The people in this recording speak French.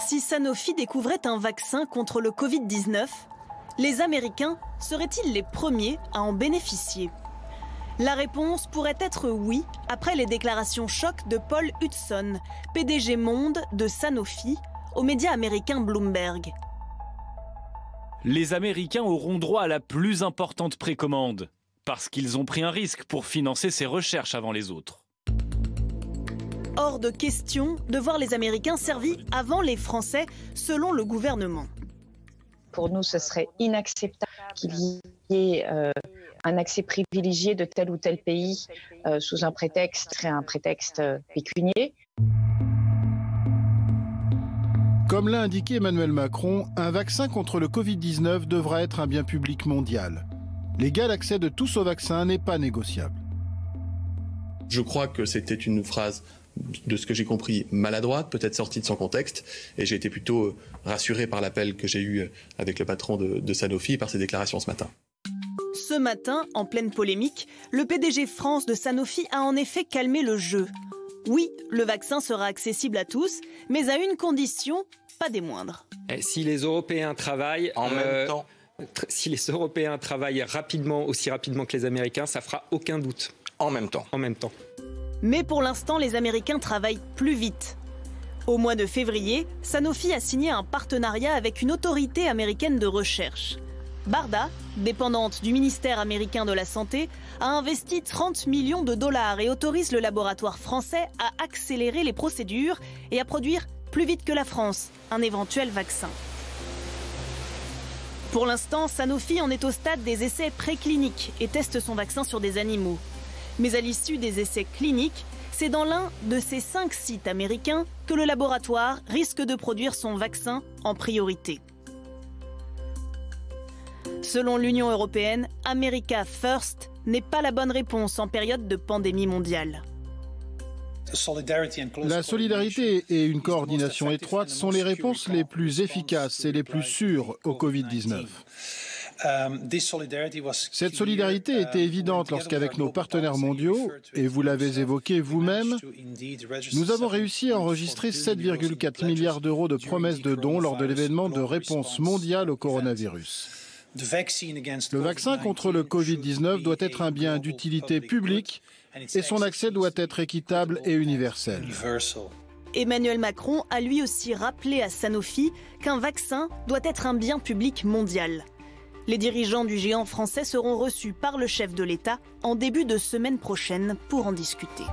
Si Sanofi découvrait un vaccin contre le Covid-19, les Américains seraient-ils les premiers à en bénéficier? La réponse pourrait être oui, après les déclarations choc de Paul Hudson, PDG monde de Sanofi, aux médias américains Bloomberg. Les Américains auront droit à la plus importante précommande, parce qu'ils ont pris un risque pour financer ces recherches avant les autres. Hors de question de voir les Américains servis avant les Français, selon le gouvernement. Pour nous, ce serait inacceptable qu'il y ait un accès privilégié de tel ou tel pays sous un prétexte pécunier. Comme l'a indiqué Emmanuel Macron, un vaccin contre le Covid-19 devra être un bien public mondial. L'égal accès de tous au vaccin n'est pas négociable. Je crois que c'était une phrase, de ce que j'ai compris, maladroite, peut-être sortie de son contexte. Et j'ai été plutôt rassuré par l'appel que j'ai eu avec le patron de Sanofi et par ses déclarations ce matin. Ce matin, en pleine polémique, le PDG France de Sanofi a en effet calmé le jeu. Oui, le vaccin sera accessible à tous, mais à une condition, pas des moindres. Si les Européens travaillent en même temps, si les Européens travaillent rapidement, aussi rapidement que les Américains, ça fera aucun doute. En même temps. En même temps. Mais pour l'instant, les Américains travaillent plus vite. Au mois de février, Sanofi a signé un partenariat avec une autorité américaine de recherche. BARDA, dépendante du ministère américain de la Santé, a investi 30 millions de dollars et autorise le laboratoire français à accélérer les procédures et à produire plus vite que la France un éventuel vaccin. Pour l'instant, Sanofi en est au stade des essais précliniques et teste son vaccin sur des animaux. Mais à l'issue des essais cliniques, c'est dans l'un de ces 5 sites américains que le laboratoire risque de produire son vaccin en priorité. Selon l'Union européenne, America First n'est pas la bonne réponse en période de pandémie mondiale. La solidarité et une coordination étroite sont les réponses les plus efficaces et les plus sûres au Covid-19. Cette solidarité était évidente lorsqu'avec nos partenaires mondiaux, et vous l'avez évoqué vous-même, nous avons réussi à enregistrer 7,4 milliards d'euros de promesses de dons lors de l'événement de réponse mondiale au coronavirus. Le vaccin contre le Covid-19 doit être un bien d'utilité publique et son accès doit être équitable et universel. Emmanuel Macron a lui aussi rappelé à Sanofi qu'un vaccin doit être un bien public mondial. Les dirigeants du géant français seront reçus par le chef de l'État en début de semaine prochaine pour en discuter.